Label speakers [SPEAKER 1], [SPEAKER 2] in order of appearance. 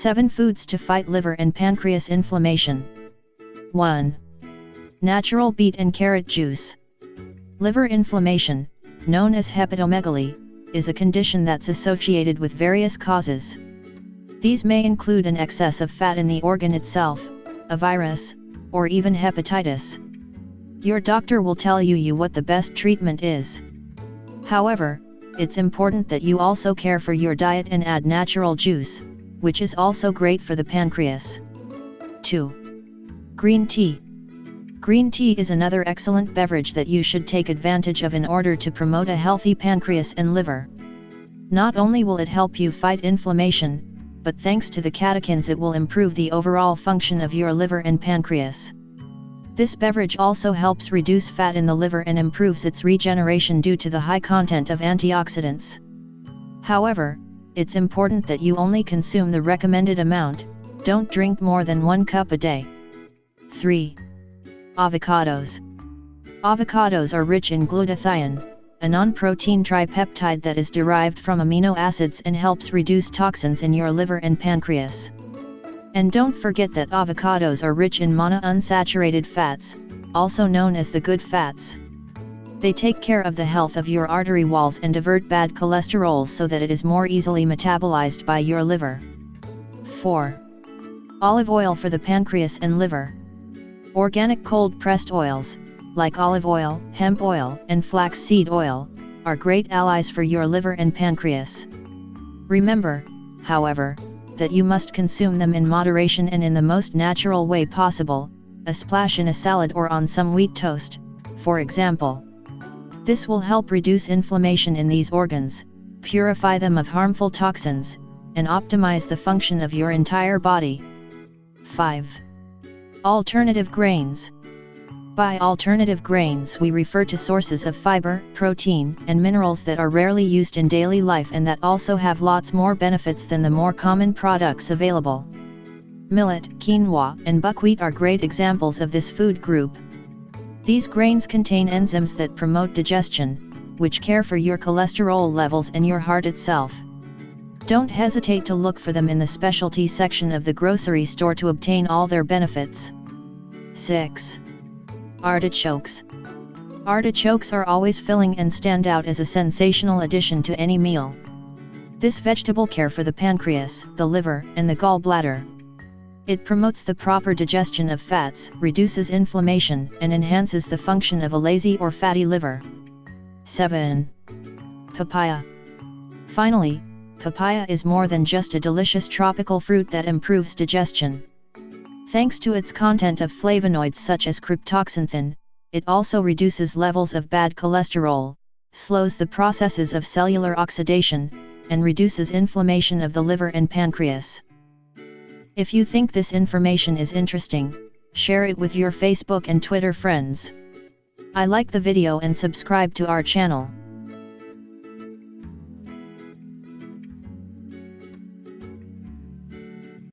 [SPEAKER 1] 7 foods to fight liver and pancreas inflammation. 1. Natural beet and carrot juice. Liver inflammation, known as hepatomegaly, is a condition that's associated with various causes. These may include an excess of fat in the organ itself, a virus, or even hepatitis. Your doctor will tell you what the best treatment is. However, it's important that you also care for your diet and add natural juice, which is also great for the pancreas. 2. Green tea. Green tea is another excellent beverage that you should take advantage of in order to promote a healthy pancreas and liver. Not only will it help you fight inflammation, but thanks to the catechins it will improve the overall function of your liver and pancreas. This beverage also helps reduce fat in the liver and improves its regeneration due to the high content of antioxidants. However, it's important that you only consume the recommended amount, don't drink more than 1 cup a day. 3. Avocados. Avocados are rich in glutathione, a non-protein tripeptide that is derived from amino acids and helps reduce toxins in your liver and pancreas. And don't forget that avocados are rich in monounsaturated fats, also known as the good fats. They take care of the health of your artery walls and divert bad cholesterol so that it is more easily metabolized by your liver. 4. Olive oil for the pancreas and liver. Organic cold-pressed oils, like olive oil, hemp oil, and flaxseed oil, are great allies for your liver and pancreas. Remember, however, that you must consume them in moderation and in the most natural way possible, a splash in a salad or on some wheat toast, for example. This will help reduce inflammation in these organs, purify them of harmful toxins, and optimize the function of your entire body. 5. Alternative grains. By alternative grains we refer to sources of fiber, protein, and minerals that are rarely used in daily life and that also have lots more benefits than the more common products available. Millet, quinoa, and buckwheat are great examples of this food group. These grains contain enzymes that promote digestion, which care for your cholesterol levels and your heart itself. Don't hesitate to look for them in the specialty section of the grocery store to obtain all their benefits. 6. Artichokes. Artichokes are always filling and stand out as a sensational addition to any meal. This vegetable cares for the pancreas, the liver, and the gallbladder. It promotes the proper digestion of fats, reduces inflammation, and enhances the function of a lazy or fatty liver. 7. Papaya. Finally, papaya is more than just a delicious tropical fruit that improves digestion. Thanks to its content of flavonoids such as cryptoxanthin, it also reduces levels of bad cholesterol, slows the processes of cellular oxidation, and reduces inflammation of the liver and pancreas. If you think this information is interesting, share it with your Facebook and Twitter friends. I like the video and subscribe to our channel.